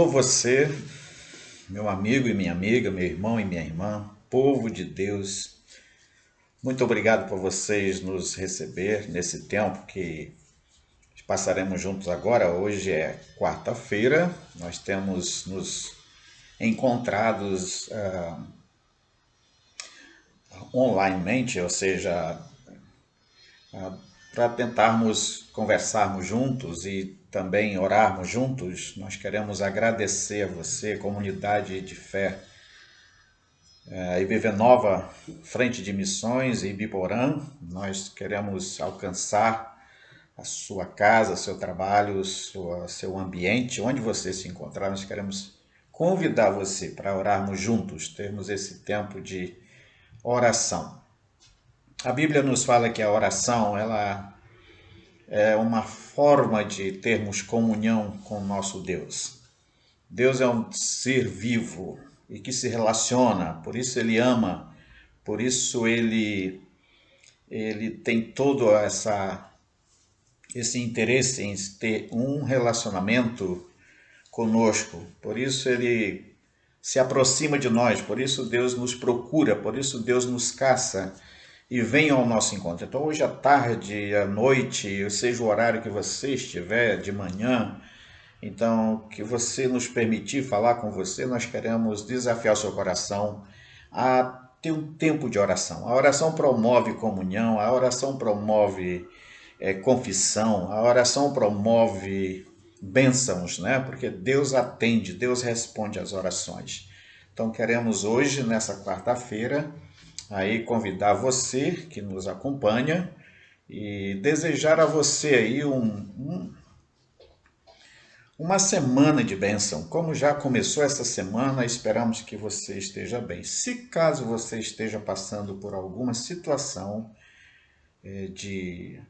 você, meu amigo e minha amiga, meu irmão e minha irmã, povo de Deus. Muito obrigado por vocês nos receber nesse tempo que passaremos juntos agora. Hoje é quarta-feira, nós temos nos encontrados onlinemente, ou seja, para tentarmos conversarmos juntos e também orarmos juntos. Nós queremos agradecer a você, comunidade de fé, a IBV Nova, Frente de Missões e Ibiporã. Nós queremos alcançar a sua casa, seu trabalho, seu ambiente, onde você se encontrar. Nós queremos convidar você para orarmos juntos, termos esse tempo de oração. A Bíblia nos fala que a oração ela é uma forma de termos comunhão com o nosso Deus. Deus é um ser vivo e que se relaciona, por isso ele ama, por isso ele tem todo esse interesse em ter um relacionamento conosco, por isso ele se aproxima de nós, por isso Deus nos procura, por isso Deus nos caça e vem ao nosso encontro. Então hoje à tarde, à noite, seja o horário que você estiver, de manhã, então que você nos permitir falar com você, nós queremos desafiar o seu coração a ter um tempo de oração. A oração promove comunhão, a oração promove confissão, a oração promove bênçãos, né? Porque Deus atende, Deus responde às orações. Então queremos hoje, nessa quarta-feira, aí convidar você que nos acompanha e desejar a você aí uma semana de bênção. Como já começou essa semana, esperamos que você esteja bem. Se caso você esteja passando por alguma situação de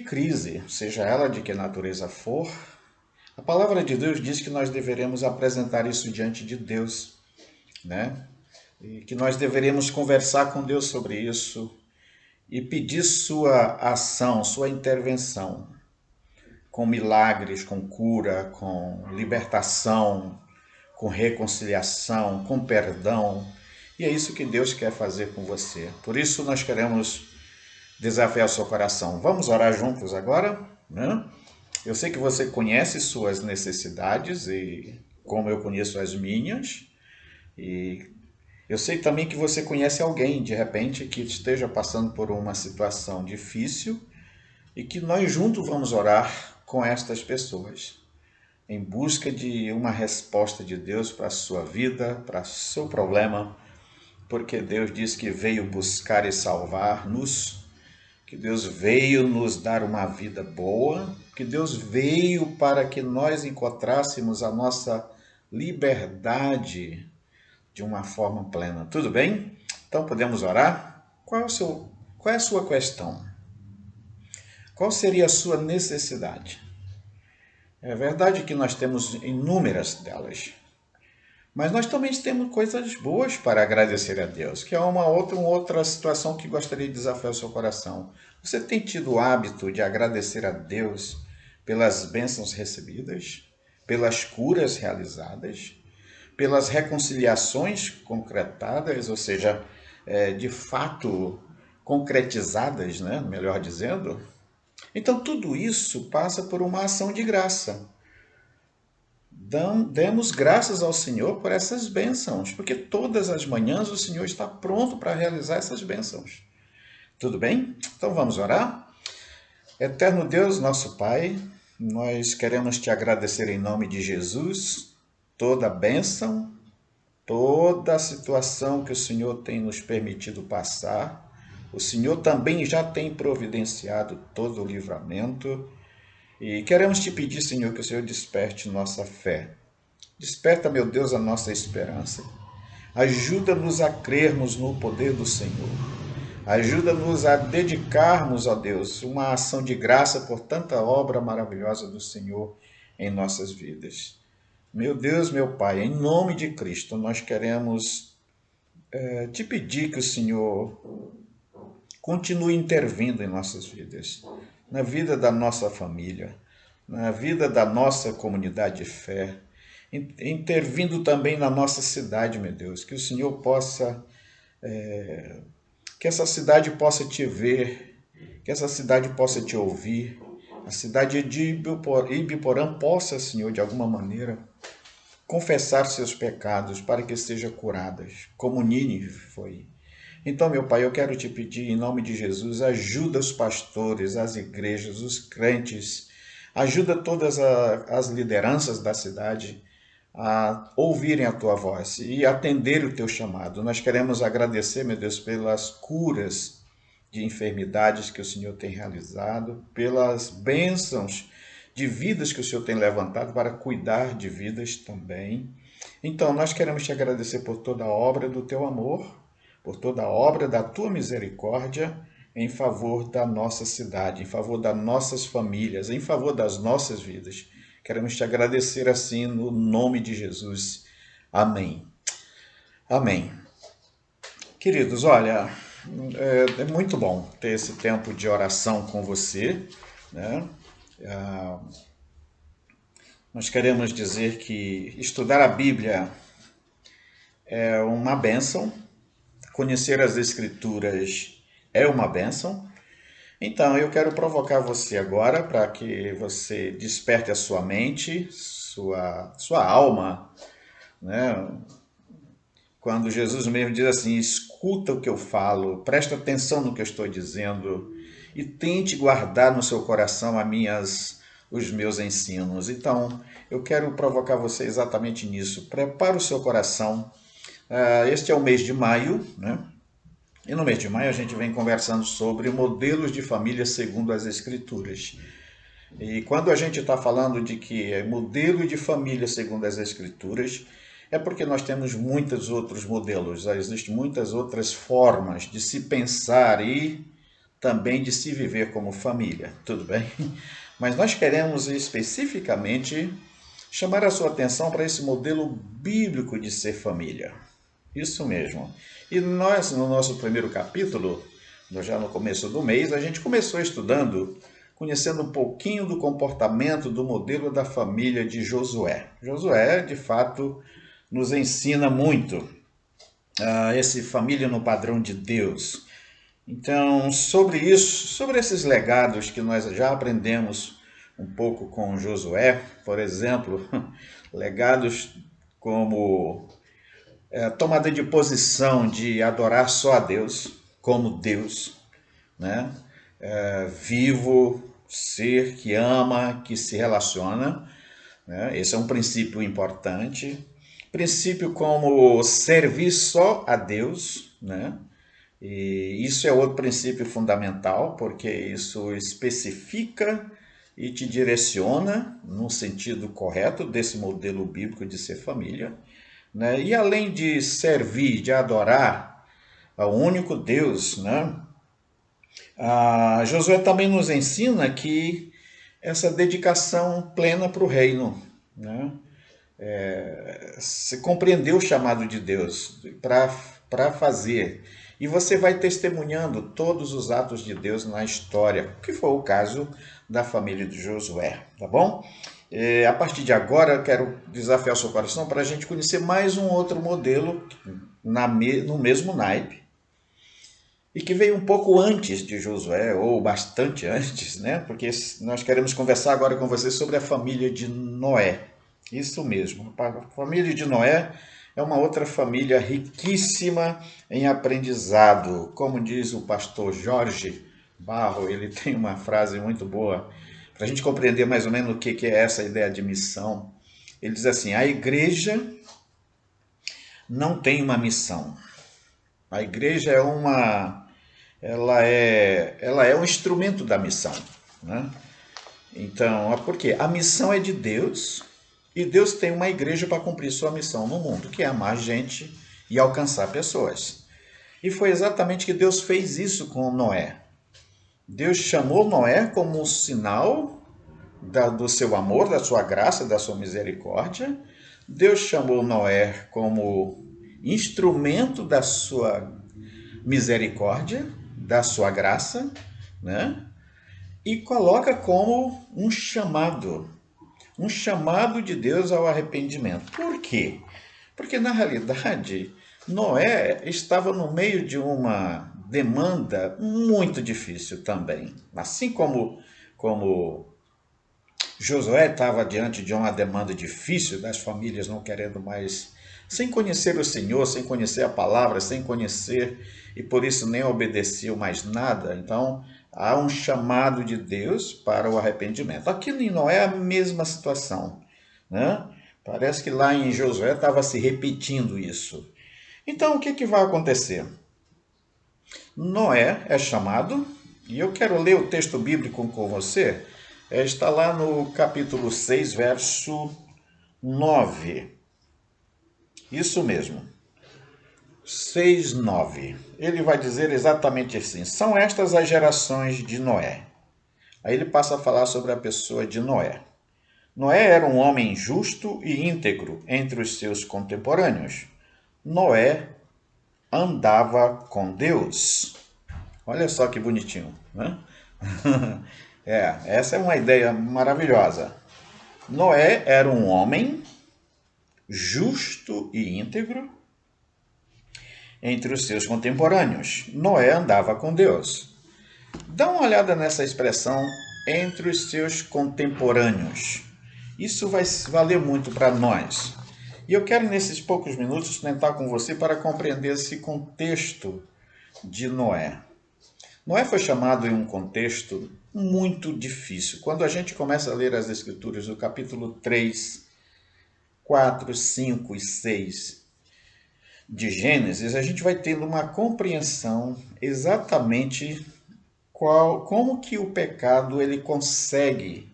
crise, seja ela de que natureza for, a palavra de Deus diz que nós deveremos apresentar isso diante de Deus, né? E que nós deveremos conversar com Deus sobre isso e pedir sua ação, sua intervenção, com milagres, com cura, com libertação, com reconciliação, com perdão. E é isso que Deus quer fazer com você. Por isso nós queremos desafiar o seu coração. Vamos orar juntos agora, né? Eu sei que você conhece suas necessidades e como eu conheço as minhas. E eu sei também que você conhece alguém, de repente, que esteja passando por uma situação difícil e que nós juntos vamos orar com estas pessoas, em busca de uma resposta de Deus para a sua vida, para o seu problema, porque Deus diz que veio buscar e salvar-nos, que Deus veio nos dar uma vida boa, que Deus veio para que nós encontrássemos a nossa liberdade de uma forma plena. Tudo bem? Então podemos orar? Qual é a sua questão? Qual seria a sua necessidade? É verdade que nós temos inúmeras delas, mas nós também temos coisas boas para agradecer a Deus, que é uma outra situação que gostaria de desafiar o seu coração. Você tem tido o hábito de agradecer a Deus pelas bênçãos recebidas, pelas curas realizadas, pelas reconciliações concretadas, ou seja, de fato concretizadas, né? Melhor dizendo? Então tudo isso passa por uma ação de graça. Demos graças ao Senhor por essas bênçãos, porque todas as manhãs o Senhor está pronto para realizar essas bênçãos. Tudo bem? Então vamos orar? Eterno Deus, nosso Pai, nós queremos te agradecer em nome de Jesus, toda a bênção, toda a situação que o Senhor tem nos permitido passar. O Senhor também já tem providenciado todo o livramento. E queremos te pedir, Senhor, que o Senhor desperte nossa fé. Desperta, meu Deus, a nossa esperança. Ajuda-nos a crermos no poder do Senhor. Ajuda-nos a dedicarmos, ó Deus, uma ação de graça por tanta obra maravilhosa do Senhor em nossas vidas. Meu Deus, meu Pai, em nome de Cristo, nós queremos te pedir que o Senhor continue intervindo em nossas vidas, na vida da nossa família, na vida da nossa comunidade de fé, intervindo também na nossa cidade, meu Deus, que o Senhor possa, que essa cidade possa te ver, que essa cidade possa te ouvir, a cidade de Ibiporã possa, Senhor, de alguma maneira, confessar seus pecados para que sejam curadas, como Nínive foi. Então, meu Pai, eu quero te pedir, em nome de Jesus, ajuda os pastores, as igrejas, os crentes, ajuda todas as lideranças da cidade a ouvirem a tua voz e atender o teu chamado. Nós queremos agradecer, meu Deus, pelas curas de enfermidades que o Senhor tem realizado, pelas bênçãos de vidas que o Senhor tem levantado para cuidar de vidas também. Então, nós queremos te agradecer por toda a obra do teu amor, por toda a obra da tua misericórdia em favor da nossa cidade, em favor das nossas famílias, em favor das nossas vidas. Queremos te agradecer assim no nome de Jesus. Amém. Amém. Queridos, olha, é muito bom ter esse tempo de oração com você, né? Nós queremos dizer que estudar a Bíblia é uma bênção, conhecer as Escrituras é uma bênção. Então, eu quero provocar você agora para que você desperte a sua mente, sua alma, né? Quando Jesus mesmo diz assim, escuta o que eu falo, presta atenção no que eu estou dizendo e tente guardar no seu coração os meus ensinos. Então, eu quero provocar você exatamente nisso. Prepara o seu coração. Este é o mês de maio, né? E no mês de maio a gente vem conversando sobre modelos de família segundo as Escrituras. E quando a gente está falando de que é modelo de família segundo as Escrituras, é porque nós temos muitos outros modelos, existem muitas outras formas de se pensar e também de se viver como família, tudo bem? Mas nós queremos especificamente chamar a sua atenção para esse modelo bíblico de ser família. Isso mesmo. E nós, no nosso primeiro capítulo, já no começo do mês, a gente começou estudando, conhecendo um pouquinho do comportamento do modelo da família de Josué. Josué, de fato, nos ensina muito esse família no padrão de Deus. Então, sobre isso, sobre esses legados que nós já aprendemos um pouco com Josué, por exemplo, legados como tomada de posição de adorar só a Deus, como Deus, né? Vivo, ser que ama, que se relaciona, né? Esse é um princípio importante. Princípio como servir só a Deus, né? E isso é outro princípio fundamental, porque isso especifica e te direciona no sentido correto desse modelo bíblico de ser família, né? E além de servir, de adorar ao único Deus, né? Josué também nos ensina que essa dedicação plena para o reino, né? Se compreendeu o chamado de Deus para fazer. E você vai testemunhando todos os atos de Deus na história, que foi o caso da família de Josué, tá bom? A partir de agora, eu quero desafiar o seu coração para a gente conhecer mais um outro modelo no mesmo naipe, e que veio um pouco antes de Josué, ou bastante antes, né? Porque nós queremos conversar agora com você sobre a família de Noé. Isso mesmo, a família de Noé é uma outra família riquíssima em aprendizado. Como diz o pastor Jorge Barro, ele tem uma frase muito boa, para a gente compreender mais ou menos o que é essa ideia de missão. Ele diz assim, a igreja não tem uma missão. A igreja ela é um instrumento da missão, né? Então, por quê? A missão é de Deus e Deus tem uma igreja para cumprir sua missão no mundo, que é amar gente e alcançar pessoas. E foi exatamente que Deus fez isso com Noé. Deus chamou Noé como um sinal do seu amor, da sua graça, da sua misericórdia. Deus chamou Noé como instrumento da sua misericórdia, da sua graça, né? e coloca como um chamado de Deus ao arrependimento. Por quê? Porque na realidade Noé estava no meio de uma demanda muito difícil também. Assim como Josué estava diante de uma demanda difícil das famílias não querendo mais, sem conhecer o Senhor, sem conhecer a palavra, sem conhecer e por isso nem obedeciam mais nada. Então há um chamado de Deus para o arrependimento. Aqui em Noé é a mesma situação, né? Parece que lá em Josué estava se repetindo isso. Então o que vai acontecer? Noé é chamado, e eu quero ler o texto bíblico com você. Está lá no capítulo 6, verso 9. Isso mesmo. 6, 9. Ele vai dizer exatamente assim: são estas as gerações de Noé. Aí ele passa a falar sobre a pessoa de Noé. Noé era um homem justo e íntegro entre os seus contemporâneos. Noé andava com Deus. Olha só que bonitinho, né? Essa é uma ideia maravilhosa. Noé era um homem justo e íntegro entre os seus contemporâneos. Noé andava com Deus. Dá uma olhada nessa expressão entre os seus contemporâneos. Isso vai valer muito para nós. E eu quero, nesses poucos minutos, tentar com você para compreender esse contexto de Noé. Noé foi chamado em um contexto muito difícil. Quando a gente começa a ler as Escrituras, no capítulo 3, 4, 5 e 6 de Gênesis, a gente vai tendo uma compreensão exatamente como que o pecado ele consegue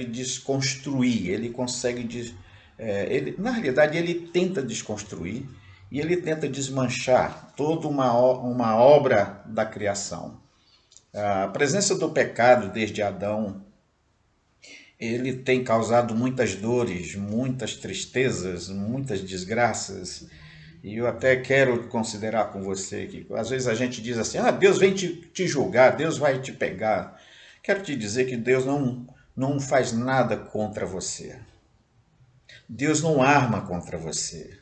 desconstruir, na realidade ele tenta desconstruir e ele tenta desmanchar toda uma obra da criação. A presença do pecado desde Adão, ele tem causado muitas dores, muitas tristezas, muitas desgraças. E eu até quero considerar com você que às vezes a gente diz assim, Deus vem te julgar, Deus vai te pegar. Quero te dizer que Deus não faz nada contra você. Deus não arma contra você.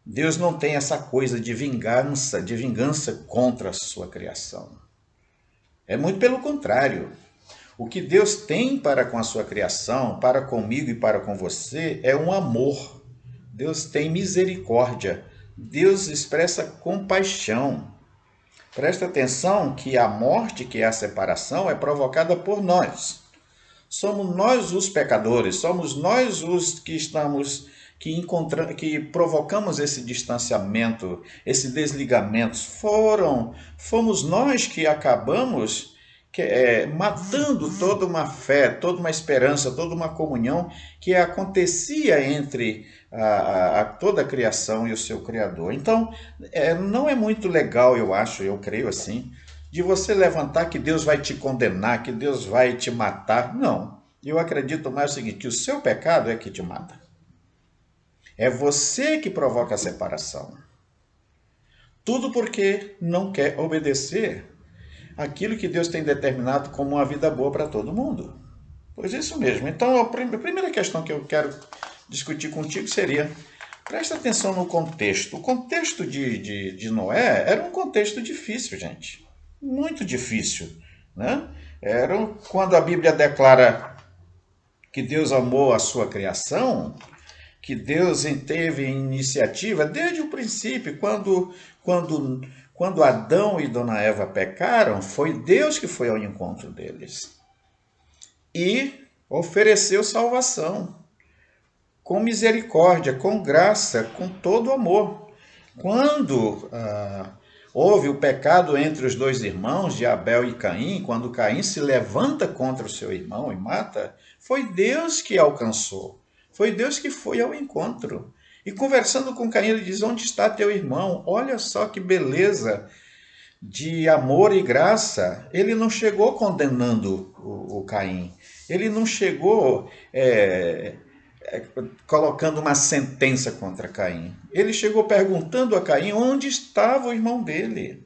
Deus não tem essa coisa de vingança contra a sua criação. É muito pelo contrário. O que Deus tem para com a sua criação, para comigo e para com você, é um amor. Deus tem misericórdia. Deus expressa compaixão. Presta atenção que a morte, que é a separação, é provocada por nós. Somos nós os pecadores, somos nós os que provocamos esse distanciamento, esse desligamento. Fomos nós que acabamos matando toda uma fé, toda uma esperança, toda uma comunhão que acontecia entre toda a criação e o seu Criador. Então, não é muito legal, eu creio assim, de você levantar que Deus vai te condenar, que Deus vai te matar. Não. Eu acredito mais o seguinte, que o seu pecado é que te mata. É você que provoca a separação. Tudo porque não quer obedecer aquilo que Deus tem determinado como uma vida boa para todo mundo. Pois isso mesmo. Então, a primeira questão que eu quero discutir contigo seria, presta atenção no contexto. O contexto de Noé era um contexto difícil, gente. Muito difícil, né? Quando a Bíblia declara que Deus amou a sua criação, que Deus teve iniciativa desde o princípio, quando Adão e Dona Eva pecaram, foi Deus que foi ao encontro deles e ofereceu salvação com misericórdia, com graça, com todo amor. Quando houve o pecado entre os dois irmãos, de Abel e Caim, quando Caim se levanta contra o seu irmão e mata, foi Deus que alcançou. Foi Deus que foi ao encontro. E conversando com Caim, ele diz, onde está teu irmão? Olha só que beleza de amor e graça. Ele não chegou condenando o Caim. Ele não chegou colocando uma sentença contra Caim. Ele chegou perguntando a Caim onde estava o irmão dele.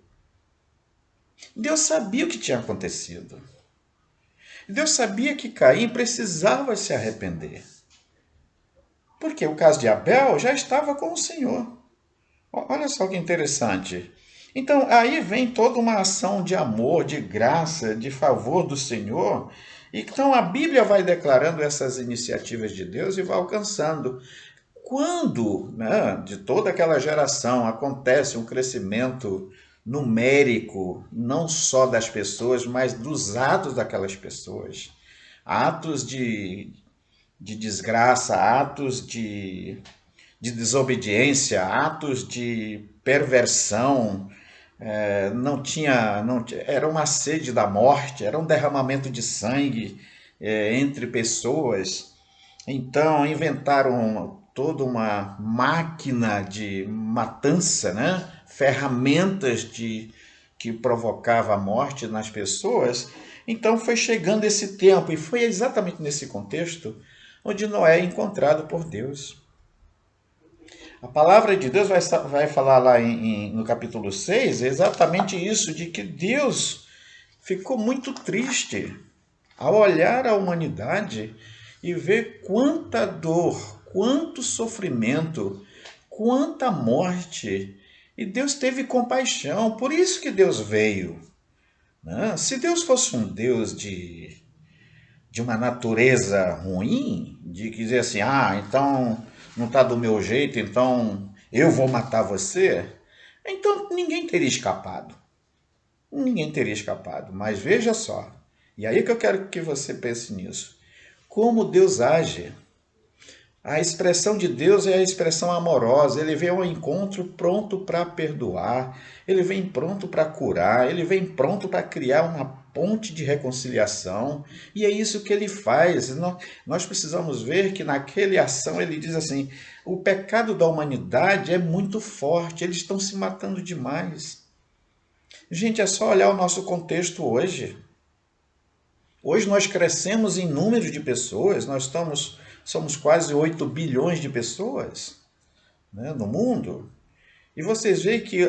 Deus sabia o que tinha acontecido. Deus sabia que Caim precisava se arrepender. Porque o caso de Abel já estava com o Senhor. Olha só que interessante. Então, aí vem toda uma ação de amor, de graça, de favor do Senhor. Então, a Bíblia vai declarando essas iniciativas de Deus e vai alcançando. Quando, né, de toda aquela geração acontece um crescimento numérico, não só das pessoas, mas dos atos daquelas pessoas, atos de desgraça, atos de desobediência, atos de perversão, era uma sede da morte, era um derramamento de sangue entre pessoas. Então inventaram toda uma máquina de matança, né? Ferramentas que provocava a morte nas pessoas. Então foi chegando esse tempo, e foi exatamente nesse contexto onde Noé é encontrado por Deus. A palavra de Deus vai falar lá no capítulo 6 exatamente isso, de que Deus ficou muito triste ao olhar a humanidade e ver quanta dor, quanto sofrimento, quanta morte. E Deus teve compaixão, por isso que Deus veio. Né? Se Deus fosse um Deus de uma natureza ruim, de dizer assim, então não está do meu jeito, então eu vou matar você, então ninguém teria escapado. Ninguém teria escapado. Mas veja só, e aí que eu quero que você pense nisso. Como Deus age. A expressão de Deus é a expressão amorosa. Ele vem ao encontro pronto para perdoar. Ele vem pronto para curar. Ele vem pronto para criar uma ponte de reconciliação. E é isso que ele faz. Nós precisamos ver que naquela ação ele diz assim, o pecado da humanidade é muito forte. Eles estão se matando demais. Gente, é só olhar o nosso contexto hoje. Hoje nós crescemos em número de pessoas, somos quase 8 bilhões de pessoas, né, no mundo. E vocês veem que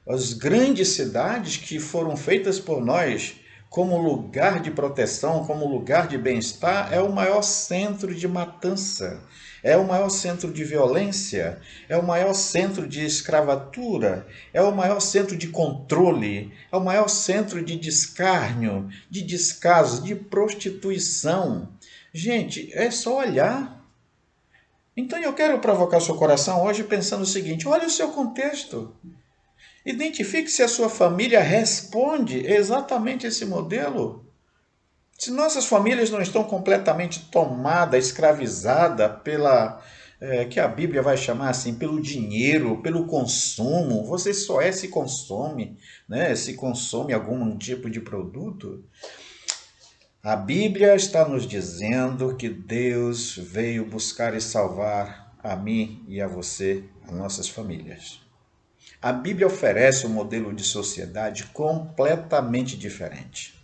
as grandes cidades que foram feitas por nós como lugar de proteção, como lugar de bem-estar, é o maior centro de matança, é o maior centro de violência, é o maior centro de escravatura, é o maior centro de controle, é o maior centro de escárnio, de descaso, de prostituição. Gente, é só olhar. Então eu quero provocar seu coração hoje pensando o seguinte, olha o seu contexto. Identifique se a sua família responde exatamente esse modelo. Se nossas famílias não estão completamente tomadas, escravizadas que a Bíblia vai chamar assim, pelo dinheiro, pelo consumo, você só se consome, né? Se consome algum tipo de produto. A Bíblia está nos dizendo que Deus veio buscar e salvar a mim e a você, as nossas famílias. A Bíblia oferece um modelo de sociedade completamente diferente.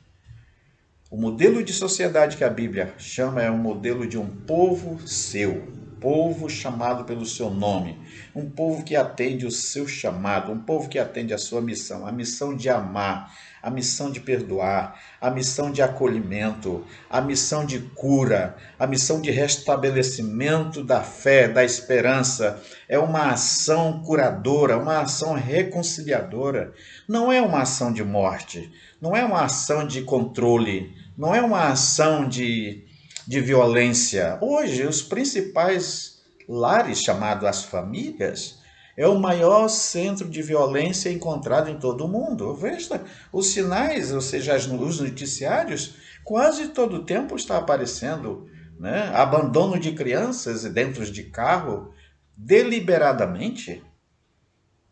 O modelo de sociedade que a Bíblia chama é um modelo de um povo seu, povo chamado pelo seu nome, um povo que atende o seu chamado, um povo que atende a sua missão, a missão de amar, a missão de perdoar, a missão de acolhimento, a missão de cura, a missão de restabelecimento da fé, da esperança. É uma ação curadora, uma ação reconciliadora. Não é uma ação de morte, não é uma ação de controle, não é uma ação de violência. Hoje, os principais lares, chamados as famílias, é o maior centro de violência encontrado em todo o mundo. Veja, os sinais, ou seja, os noticiários, quase todo o tempo está aparecendo, né? Abandono de crianças dentro de carro, deliberadamente.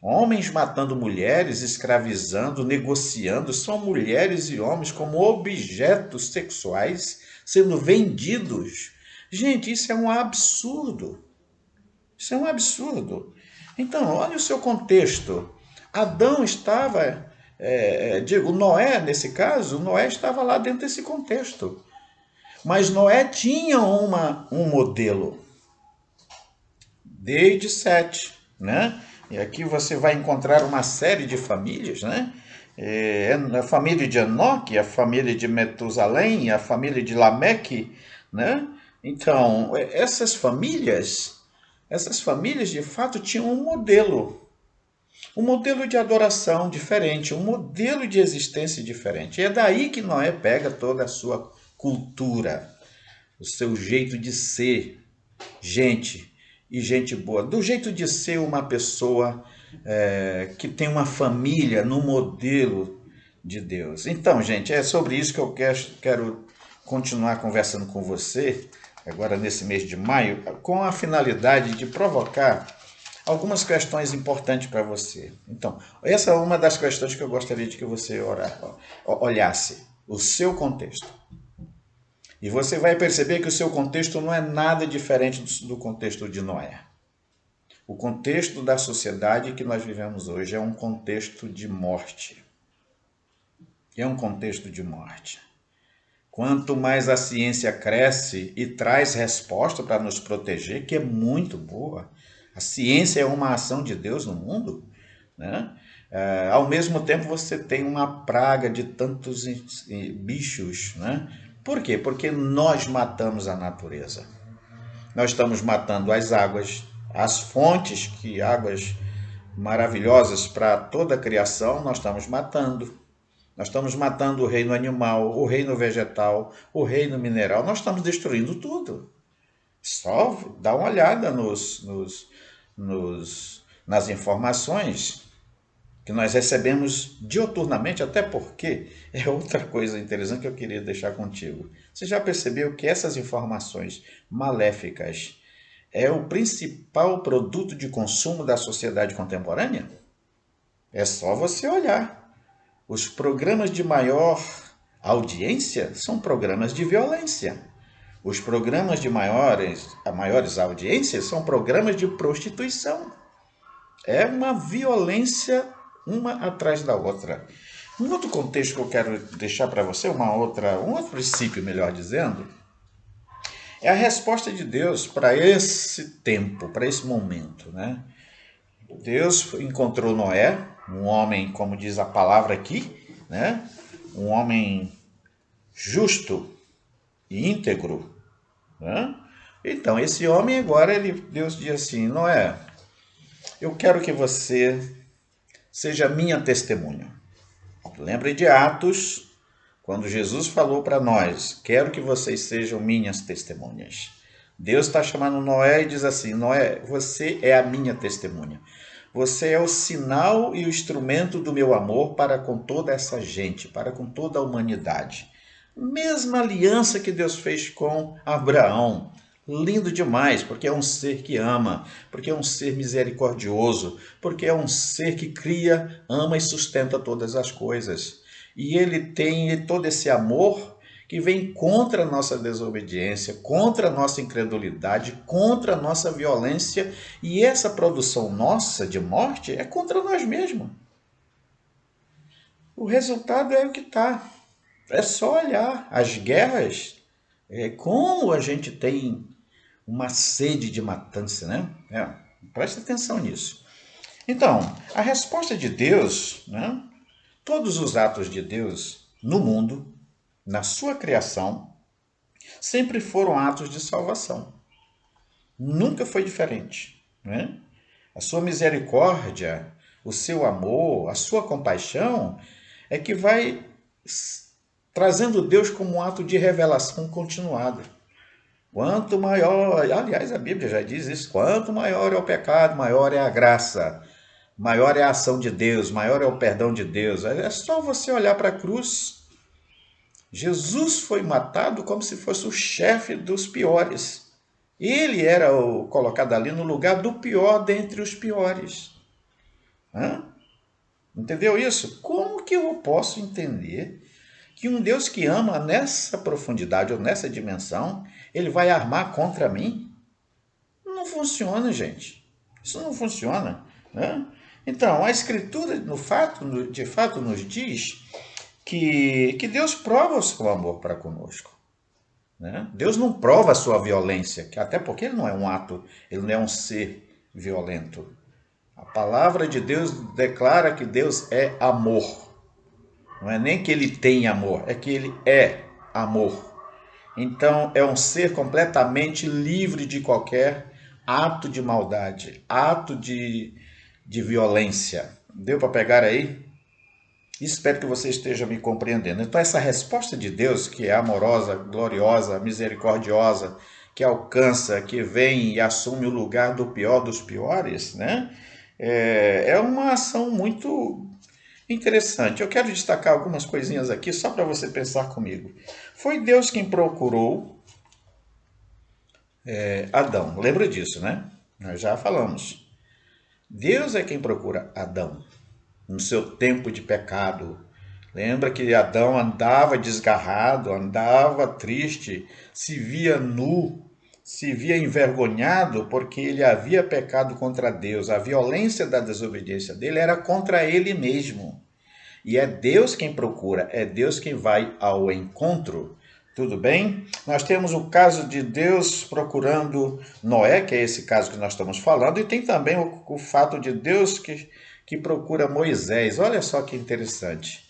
Homens matando mulheres, escravizando, negociando, são mulheres e homens como objetos sexuais sendo vendidos. Gente, isso é um absurdo. Isso é um absurdo. Então, olha o seu contexto. Adão estava, Noé, nesse caso, Noé estava lá dentro desse contexto. Mas Noé tinha um modelo. Desde Sete, né? E aqui você vai encontrar uma série de famílias, né? a família de Enoque, a família de Metusalém, a família de Lameque, né? Então, essas famílias de fato tinham um modelo de adoração diferente, um modelo de existência diferente. E é daí que Noé pega toda a sua cultura, o seu jeito de ser gente e gente boa, do jeito de ser uma pessoa que tem uma família no modelo de Deus. Então, gente, é sobre isso que eu quero continuar conversando com você, agora nesse mês de maio, com a finalidade de provocar algumas questões importantes para você. Então, essa é uma das questões que eu gostaria de que você olhasse, o seu contexto. E você vai perceber que o seu contexto não é nada diferente do contexto de Noé. O contexto da sociedade que nós vivemos hoje é um contexto de morte. É um contexto de morte. Quanto mais a ciência cresce e traz resposta para nos proteger, que é muito boa, a ciência é uma ação de Deus no mundo, né? Ao mesmo tempo você tem uma praga de tantos bichos, né? Por quê? Porque nós matamos a natureza. Nós estamos matando as águas, as fontes, que águas maravilhosas para toda a criação, nós estamos matando. Nós estamos matando o reino animal, o reino vegetal, o reino mineral. Nós estamos destruindo tudo. Só dá uma olhada nas informações que nós recebemos dioturnamente, até porque é outra coisa interessante que eu queria deixar contigo. Você já percebeu que essas informações maléficas é o principal produto de consumo da sociedade contemporânea? É só você olhar. Os programas de maior audiência são programas de violência. Os programas de maiores audiências são programas de prostituição. É uma violência uma atrás da outra. Um outro contexto que eu quero deixar para você, um outro princípio, melhor dizendo, é a resposta de Deus para esse tempo, para esse momento, né? Deus encontrou Noé, um homem, como diz a palavra aqui, né? Um homem justo e íntegro, né? Então, esse homem agora, Deus diz assim, Noé, eu quero que você seja minha testemunha. Lembre de Atos, quando Jesus falou para nós, quero que vocês sejam minhas testemunhas. Deus está chamando Noé e diz assim, Noé, você é a minha testemunha. Você é o sinal e o instrumento do meu amor para com toda essa gente, para com toda a humanidade. Mesma aliança que Deus fez com Abraão. Lindo demais, porque é um ser que ama, porque é um ser misericordioso, porque é um ser que cria, ama e sustenta todas as coisas. E ele tem todo esse amor que vem contra a nossa desobediência, contra a nossa incredulidade, contra a nossa violência, e essa produção nossa de morte é contra nós mesmos. O resultado é o que está. É só olhar as guerras, como a gente tem uma sede de matança, né? Preste atenção nisso. Então, a resposta de Deus, né? Todos os atos de Deus no mundo, na sua criação, sempre foram atos de salvação. Nunca foi diferente, né? A sua misericórdia, o seu amor, a sua compaixão é que vai trazendo Deus como um ato de revelação continuada. Quanto maior, aliás, a Bíblia já diz isso, quanto maior é o pecado, maior é a graça, maior é a ação de Deus, maior é o perdão de Deus. É só você olhar para a cruz. Jesus foi matado como se fosse o chefe dos piores. Ele era colocado ali no lugar do pior dentre os piores. Entendeu isso? Como que eu posso entender que um Deus que ama nessa profundidade ou nessa dimensão, ele vai armar contra mim? Não funciona, gente. Isso não funciona, né? Então, a Escritura, de fato, nos diz que Deus prova o seu amor para conosco, né? Deus não prova a sua violência, até porque ele não é um ato, ele não é um ser violento. A palavra de Deus declara que Deus é amor. Não é nem que ele tem amor, é que ele é amor. Então é um ser completamente livre de qualquer ato de maldade, ato de violência. Deu para pegar aí? Espero que você esteja me compreendendo. Então, essa resposta de Deus, que é amorosa, gloriosa, misericordiosa, que alcança, que vem e assume o lugar do pior dos piores, né? É uma ação muito interessante. Eu quero destacar algumas coisinhas aqui só para você pensar comigo. Foi Deus quem procurou Adão. Lembra disso, né? Nós já falamos. Deus é quem procura Adão no seu tempo de pecado. Lembra que Adão andava desgarrado, andava triste, se via nu, se via envergonhado porque ele havia pecado contra Deus. A violência da desobediência dele era contra ele mesmo. E é Deus quem procura, é Deus quem vai ao encontro. Tudo bem? Nós temos o caso de Deus procurando Noé, que é esse caso que nós estamos falando, e tem também o fato de Deus que procura Moisés. Olha só que interessante.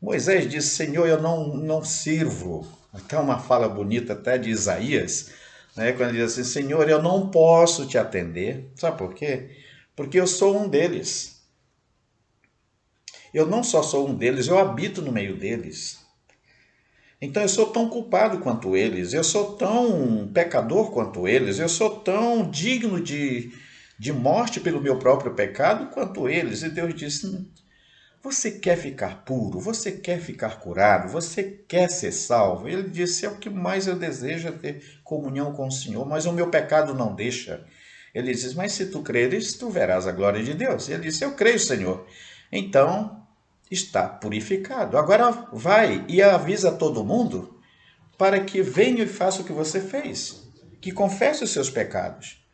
Moisés disse: Senhor, eu não sirvo. Até uma fala bonita até de Isaías, né, quando ele diz assim: Senhor, eu não posso te atender. Sabe por quê? Porque eu sou um deles. Eu não só sou um deles, eu habito no meio deles. Então eu sou tão culpado quanto eles, eu sou tão pecador quanto eles, eu sou tão digno de morte pelo meu próprio pecado quanto eles. E Deus disse: você quer ficar puro? Você quer ficar curado? Você quer ser salvo? Ele disse: é o que mais eu desejo, é ter comunhão com o Senhor, mas o meu pecado não deixa. Ele disse: mas se tu creres, tu verás a glória de Deus. E ele disse: eu creio, Senhor. Então está purificado. Agora vai e avisa todo mundo para que venha e faça o que você fez, que confesse os seus pecados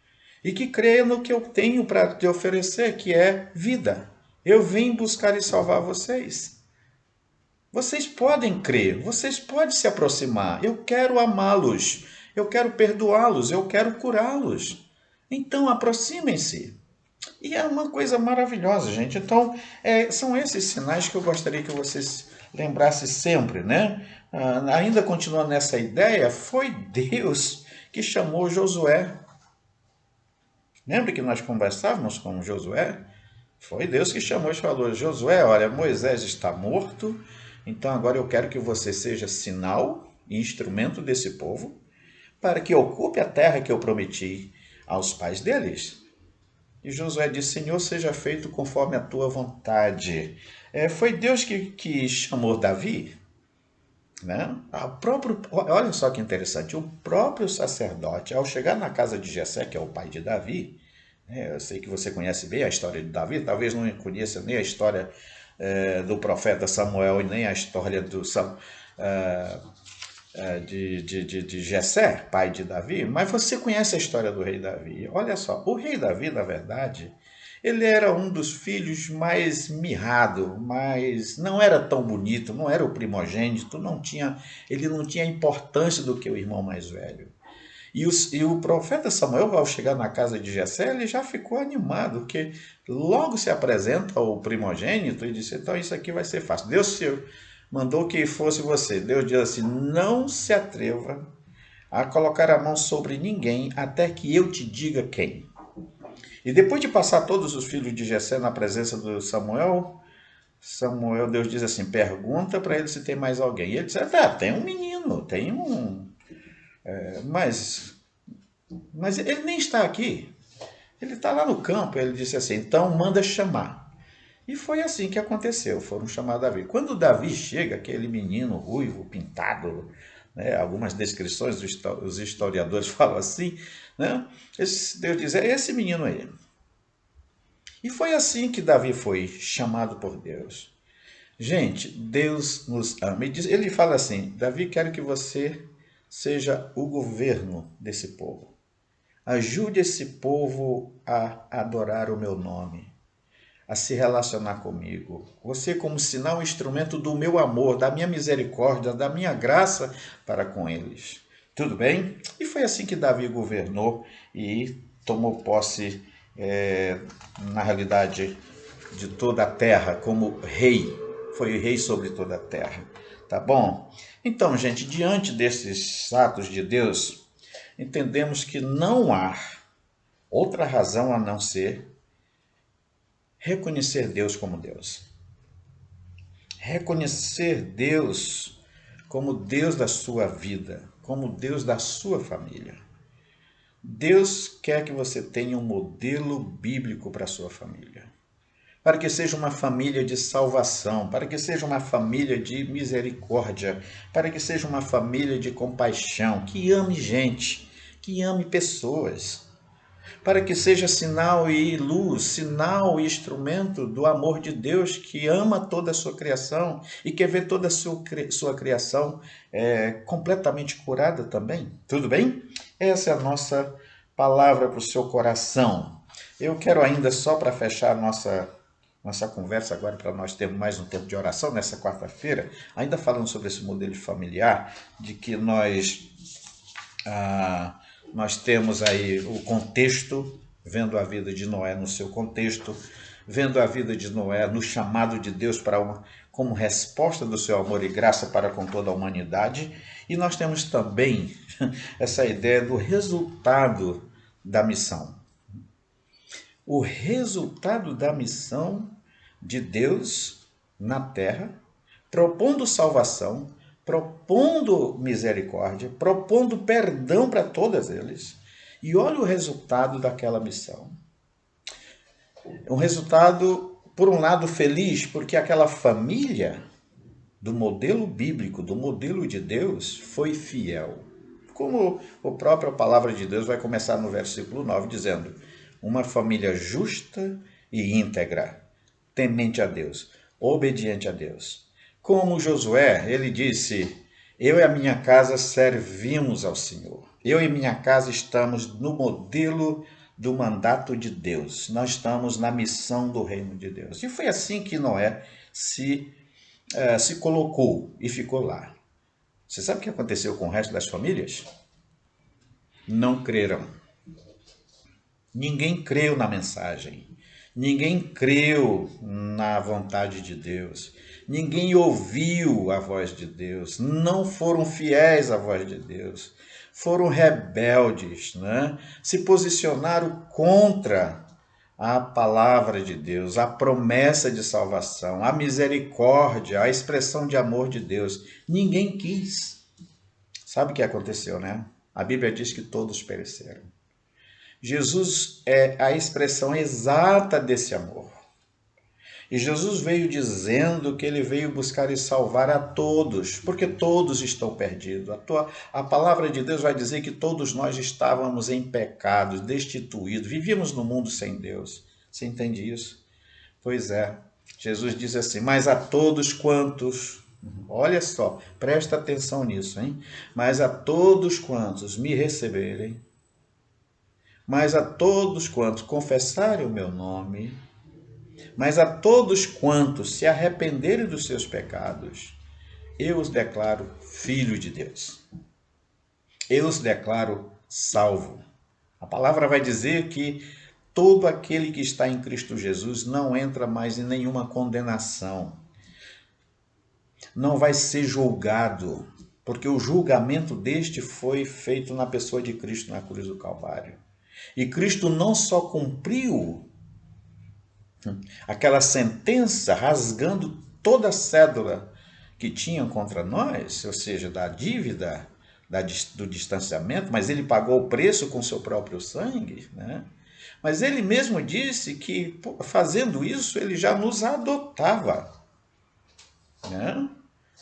e que creia no que eu tenho para te oferecer, que é vida. Eu vim buscar e salvar vocês. Vocês podem crer, vocês podem se aproximar. Eu quero amá-los, eu quero perdoá-los, eu quero curá-los. Então aproximem-se. E é uma coisa maravilhosa, gente. Então, são esses sinais que eu gostaria que vocês lembrassem sempre, né? Ainda continuando nessa ideia, foi Deus que chamou Josué. Lembra que nós conversávamos com Josué? Foi Deus que chamou e falou: Josué, olha, Moisés está morto, então agora eu quero que você seja sinal e instrumento desse povo para que ocupe a terra que eu prometi aos pais deles. E Josué disse: Senhor, seja feito conforme a tua vontade. Foi Deus que chamou Davi, né? Olha só que interessante, o próprio sacerdote, ao chegar na casa de Jessé, que é o pai de Davi, eu sei que você conhece bem a história de Davi, talvez não conheça nem a história do profeta Samuel e nem a história de Jessé, pai de Davi, mas você conhece a história do rei Davi. Olha só, o rei Davi, na verdade, ele era um dos filhos mais mirrado, mas não era tão bonito, não era o primogênito, ele não tinha a importância do que o irmão mais velho. E o profeta Samuel, ao chegar na casa de Jessé, ele já ficou animado, porque logo se apresenta o primogênito e disse: então isso aqui vai ser fácil. Deus mandou que fosse você. Deus diz assim: não se atreva a colocar a mão sobre ninguém até que eu te diga quem. E depois de passar todos os filhos de Jessé na presença do Samuel, Deus diz assim: pergunta para ele se tem mais alguém. E ele diz: tem um menino, tem um... mas ele nem está aqui. Ele está lá no campo. Ele disse assim: então manda chamar. E foi assim que aconteceu. Foram chamar Davi. Quando Davi chega, aquele menino ruivo, pintado, né, algumas descrições os historiadores falam assim, né, Deus diz: é esse menino aí. E foi assim que Davi foi chamado por Deus. Gente, Deus nos ama. Ele fala assim: Davi, quero que você seja o governo desse povo. Ajude esse povo a adorar o meu nome, a se relacionar comigo. Você como sinal, instrumento do meu amor, da minha misericórdia, da minha graça para com eles. Tudo bem? E foi assim que Davi governou e tomou posse, na realidade, de toda a terra como rei. foi rei sobre toda a terra. Tá bom? Então, gente, diante desses atos de Deus, entendemos que não há outra razão a não ser reconhecer Deus como Deus. Reconhecer Deus como Deus da sua vida, como Deus da sua família. Deus quer que você tenha um modelo bíblico para a sua família. Para que seja uma família de salvação, para que seja uma família de misericórdia, para que seja uma família de compaixão, que ame gente, que ame pessoas, para que seja sinal e luz, sinal e instrumento do amor de Deus, que ama toda a sua criação e quer ver toda a sua criação completamente curada também. Tudo bem? Essa é a nossa palavra para o seu coração. Eu quero ainda, só para fechar nossa conversa agora, para nós termos mais um tempo de oração nessa quarta-feira, ainda falando sobre esse modelo familiar, de que nós temos aí o contexto, vendo a vida de Noé no seu contexto, vendo a vida de Noé no chamado de Deus como resposta do seu amor e graça para com toda a humanidade, e nós temos também essa ideia do resultado da missão. O resultado da missão de Deus na terra, propondo salvação, propondo misericórdia, propondo perdão para todos eles. E olha o resultado daquela missão. Um resultado, por um lado, feliz, porque aquela família do modelo bíblico, do modelo de Deus, foi fiel. Como a própria palavra de Deus vai começar no versículo 9, dizendo: uma família justa e íntegra, temente a Deus, obediente a Deus. Como Josué, ele disse: eu e a minha casa servimos ao Senhor. Eu e minha casa estamos no modelo do mandato de Deus. Nós estamos na missão do reino de Deus. E foi assim que Noé se colocou e ficou lá. Você sabe o que aconteceu com o resto das famílias? Não creram. Ninguém creu na mensagem. Ninguém creu na vontade de Deus. Ninguém ouviu a voz de Deus. Não foram fiéis à voz de Deus. Foram rebeldes, né? Se posicionaram contra a palavra de Deus, a promessa de salvação, a misericórdia, a expressão de amor de Deus. Ninguém quis. Sabe o que aconteceu, né? A Bíblia diz que todos pereceram. Jesus é a expressão exata desse amor. E Jesus veio dizendo que ele veio buscar e salvar a todos, porque todos estão perdidos. A palavra de Deus vai dizer que todos nós estávamos em pecados, destituídos, vivíamos no mundo sem Deus. Você entende isso? Pois é. Jesus diz assim: mas a todos quantos, olha só, presta atenção nisso, hein? Mas a todos quantos me receberem, mas a todos quantos confessarem o meu nome, mas a todos quantos se arrependerem dos seus pecados, eu os declaro filhos de Deus. Eu os declaro salvo. A palavra vai dizer que todo aquele que está em Cristo Jesus não entra mais em nenhuma condenação. Não vai ser julgado, porque o julgamento deste foi feito na pessoa de Cristo na cruz do Calvário. E Cristo não só cumpriu aquela sentença, rasgando toda a cédula que tinham contra nós, ou seja, da dívida, do distanciamento, mas ele pagou o preço com seu próprio sangue, né? Mas ele mesmo disse que, fazendo isso, ele já nos adotava, né?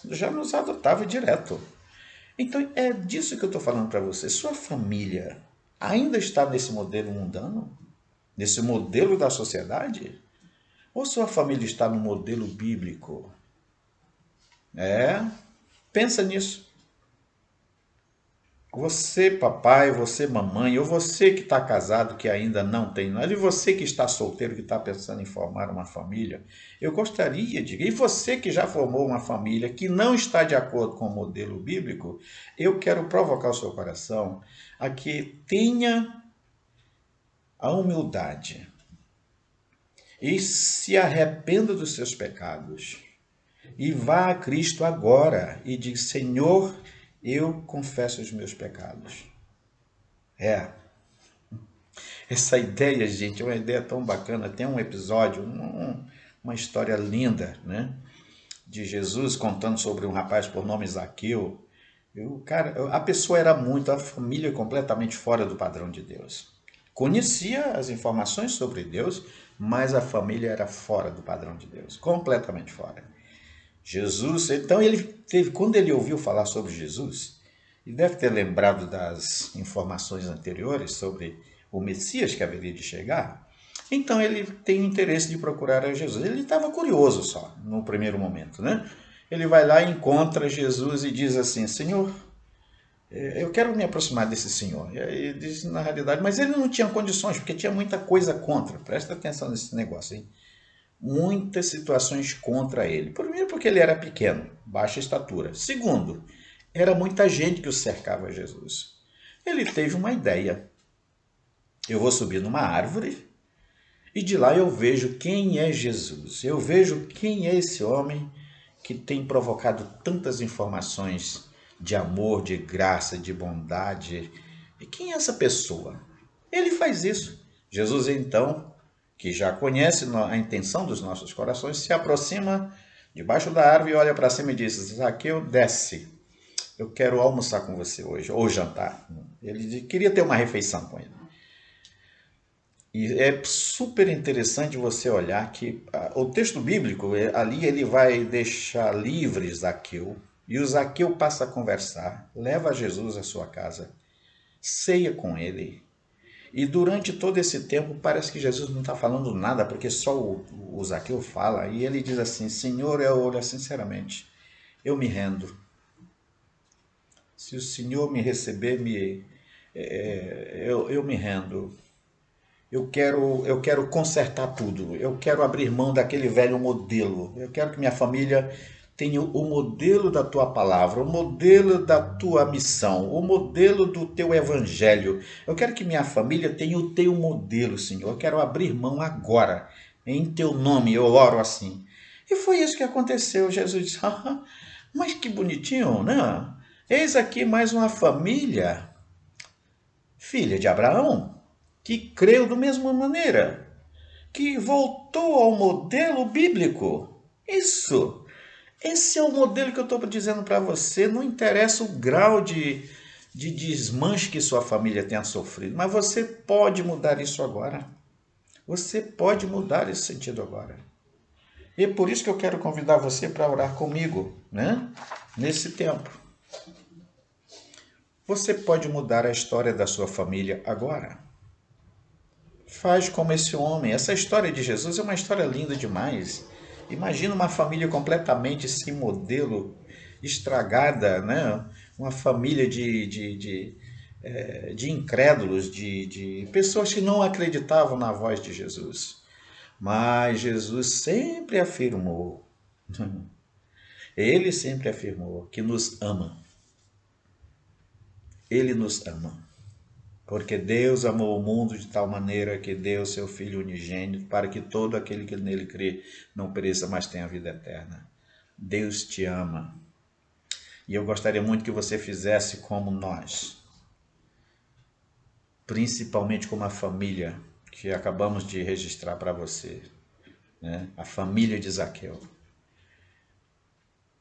Já nos adotava direto. Então, é disso que eu estou falando para você. Sua família ainda está nesse modelo mundano? Nesse modelo da sociedade? Ou sua família está no modelo bíblico? Pensa nisso. Você, papai, você, mamãe, ou você que está casado, que ainda não tem nada, e você que está solteiro, que está pensando em formar uma família, eu gostaria de... E você que já formou uma família, que não está de acordo com o modelo bíblico, eu quero provocar o seu coração a que tenha a humildade e se arrependa dos seus pecados e vá a Cristo agora e diga: Senhor, eu confesso os meus pecados. Essa ideia, gente, é uma ideia tão bacana. Tem um episódio, uma história linda, né? De Jesus contando sobre um rapaz por nome Zaqueu. A pessoa era muito, a família completamente fora do padrão de Deus. Conhecia as informações sobre Deus, mas a família era fora do padrão de Deus, completamente fora. Jesus, então quando ele ouviu falar sobre Jesus, ele deve ter lembrado das informações anteriores sobre o Messias que haveria de chegar. Então ele tem o interesse de procurar a Jesus. Ele estava curioso só, no primeiro momento, né? Ele vai lá, encontra Jesus e diz assim: Senhor, eu quero me aproximar desse senhor. E aí ele diz, na realidade, mas ele não tinha condições, porque tinha muita coisa contra. Presta atenção nesse negócio, hein? Muitas situações contra ele. Primeiro, porque ele era pequeno, baixa estatura. Segundo, era muita gente que o cercava Jesus. Ele teve uma ideia. Eu vou subir numa árvore e de lá eu vejo quem é Jesus. Eu vejo quem é esse homem que tem provocado tantas informações de amor, de graça, de bondade. E quem é essa pessoa? Ele faz isso. Jesus, então, que já conhece a intenção dos nossos corações, se aproxima debaixo da árvore e olha para cima e diz: Zaqueu, desce. Eu quero almoçar com você hoje, ou jantar. Ele queria ter uma refeição com ele. E é super interessante você olhar que o texto bíblico, ali ele vai deixar livre Zaqueu, e o Zaqueu passa a conversar, leva Jesus à sua casa, ceia com ele. E durante todo esse tempo parece que Jesus não está falando nada, porque só o Zaqueu fala, e ele diz assim: Senhor, olha, sinceramente, eu me rendo. Se o Senhor me receber, eu me rendo. Eu quero consertar tudo. Eu quero abrir mão daquele velho modelo. Eu quero que minha família tenha o modelo da tua palavra, o modelo da tua missão, o modelo do teu evangelho. Eu quero que minha família tenha o teu modelo, Senhor. Eu quero abrir mão agora. Em teu nome eu oro assim. E foi isso que aconteceu. Jesus disse: mas que bonitinho, né? Eis aqui mais uma família, filha de Abraão, que creu da mesma maneira, que voltou ao modelo bíblico. Esse é o modelo que eu estou dizendo para você. Não interessa o grau de desmanche que sua família tenha sofrido, mas você pode mudar isso agora. Você pode mudar esse sentido agora. E é por isso que eu quero convidar você para orar comigo, né? Nesse tempo. Você pode mudar a história da sua família agora. Faz como esse homem. Essa história de Jesus é uma história linda demais. Imagina uma família completamente sem modelo, estragada, né? Uma família de incrédulos, de pessoas que não acreditavam na voz de Jesus. Mas Jesus sempre afirmou, ele sempre afirmou que nos ama. Ele nos ama. Porque Deus amou o mundo de tal maneira que deu seu Filho unigênito para que todo aquele que nele crê não pereça, mas tenha vida eterna. Deus te ama. E eu gostaria muito que você fizesse como nós. Principalmente como a família que acabamos de registrar para você. Né? A família de Zaqueu.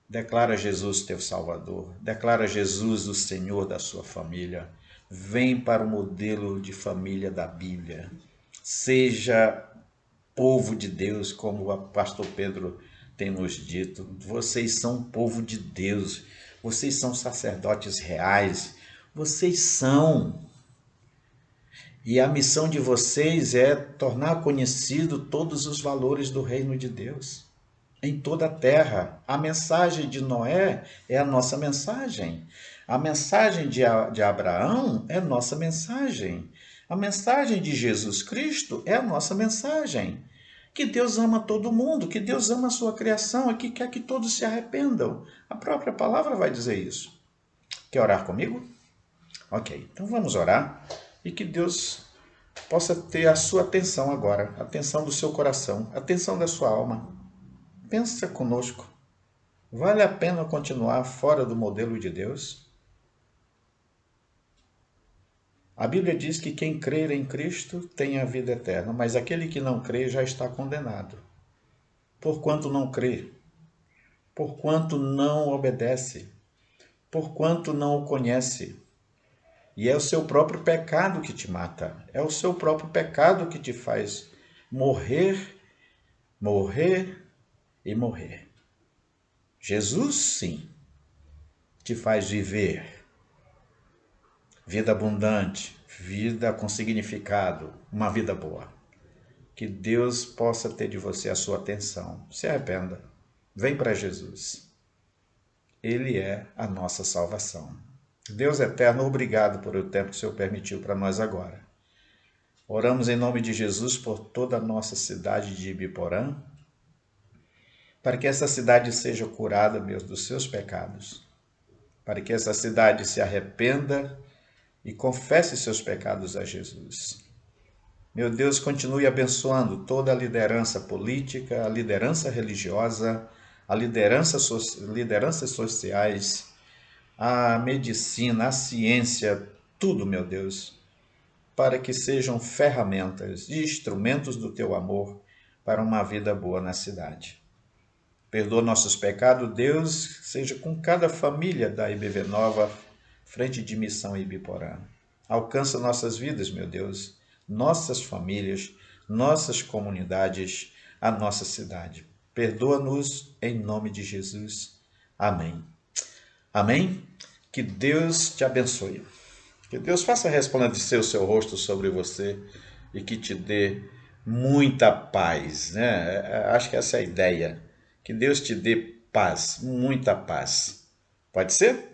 Declara Jesus teu Salvador. Declara Jesus o Senhor da sua família. Vem para o modelo de família da Bíblia. Seja povo de Deus, como o pastor Pedro tem nos dito. Vocês são povo de Deus. Vocês são sacerdotes reais. Vocês são. E a missão de vocês é tornar conhecido todos os valores do reino de Deus em toda a terra. A mensagem de Noé é a nossa mensagem. A mensagem de Abraão é a nossa mensagem. A mensagem de Jesus Cristo é a nossa mensagem. Que Deus ama todo mundo, que Deus ama a sua criação e que quer que todos se arrependam. A própria palavra vai dizer isso. Quer orar comigo? Ok, então vamos orar e que Deus possa ter a sua atenção agora, a atenção do seu coração, a atenção da sua alma. Pensa conosco. Vale a pena continuar fora do modelo de Deus? A Bíblia diz que quem crer em Cristo tem a vida eterna, mas aquele que não crê já está condenado. Porquanto não crê, porquanto não obedece, porquanto não o conhece. E é o seu próprio pecado que te mata, é o seu próprio pecado que te faz morrer, morrer e morrer. Jesus, sim, te faz viver vida abundante, vida com significado, uma vida boa. Que Deus possa ter de você a sua atenção. Se arrependa. Vem para Jesus. Ele é a nossa salvação. Deus eterno, obrigado por o tempo que o Senhor permitiu para nós agora. Oramos em nome de Jesus por toda a nossa cidade de Ibiporã, para que essa cidade seja curada, Deus, dos seus pecados, para que essa cidade se arrependa e confesse seus pecados a Jesus. Meu Deus, continue abençoando toda a liderança política, a liderança religiosa, a lideranças sociais, a medicina, a ciência, tudo, meu Deus, para que sejam ferramentas e instrumentos do teu amor para uma vida boa na cidade. Perdoa nossos pecados, Deus, seja com cada família da IBV Nova, Frente de Missão Ibiporã. Alcança nossas vidas, meu Deus, nossas famílias, nossas comunidades, a nossa cidade. Perdoa-nos em nome de Jesus. Amém. Amém? Que Deus te abençoe. Que Deus faça resplandecer o seu rosto sobre você e que te dê muita paz, né? Acho que essa é a ideia. Que Deus te dê paz, muita paz. Pode ser?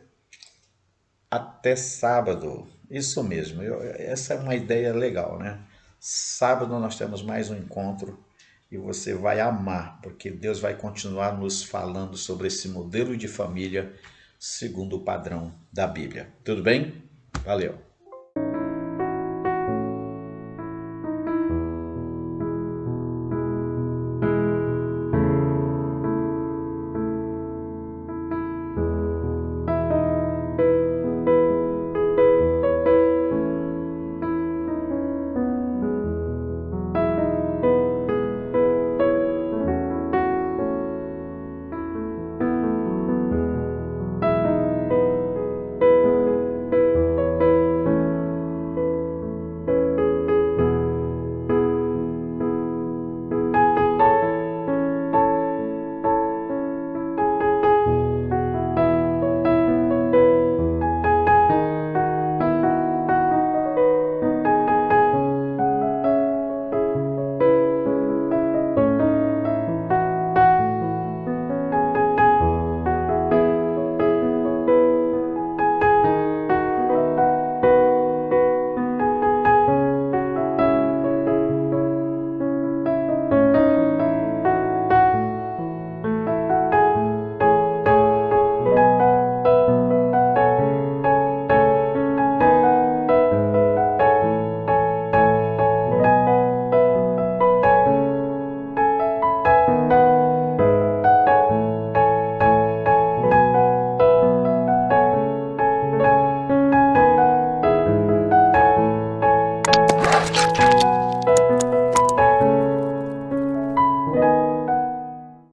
Até sábado. Isso mesmo. Essa é uma ideia legal, né? Sábado nós temos mais um encontro e você vai amar, porque Deus vai continuar nos falando sobre esse modelo de família segundo o padrão da Bíblia. Tudo bem? Valeu!